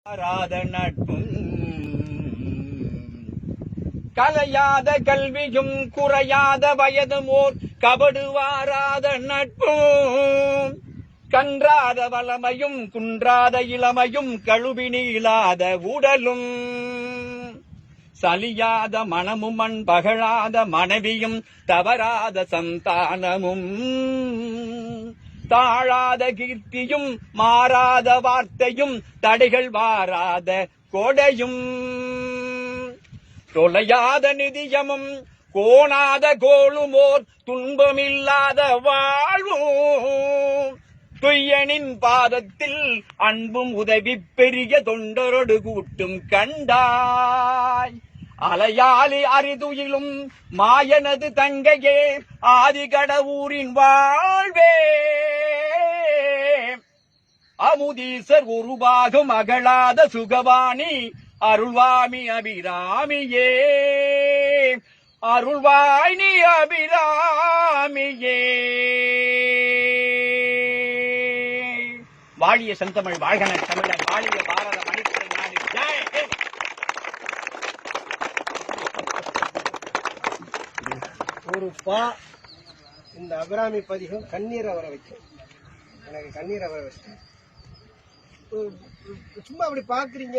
நட்பும் கலையாத கல்வியும் குறையாத வயதும் ஓர் கபடு வாராத நட்பும் கன்றாத வளமையும் குன்றாத இளமையும் கழுவி நீளாத உடலும் சலியாத மனமும் மண் பகழாத மனைவியும் தவறாத சந்தானமும் தாழாத கீர்த்தியும் மாறாத வார்த்தையும் தடைகள் வாராத கொடையும் தொலையாத நிதியமும் கோணாத கோளுமோர் துன்பமில்லாத வாழ்வும் துய்யனின் பாதத்தில் அன்பும் உதவி பெரிய தொண்டரொடு கூட்டும் கண்டாய் அலையாளி அரிதுயிலும் மாயனது தங்கையே ஆதிகடவூரின் வாழ்வே அமுதீசர் உருவாகும் அகழாத சுகவாணி அருள்வாமி அபிராமியே அருள்வாய் நீ அபிராமியே. வாழிய செந்தமிழ் வாழ்கன தமிழர் வாழிய பாரத மணிப்புரை நாடு ஜெய். ஒரு பா இந்த அபிராமி பதிகம் கண்ணீரை வர வைக்கும். எனக்கு கண்ணீரை வர வச்சு சும்மா அப்படி பாக்குறீங்க.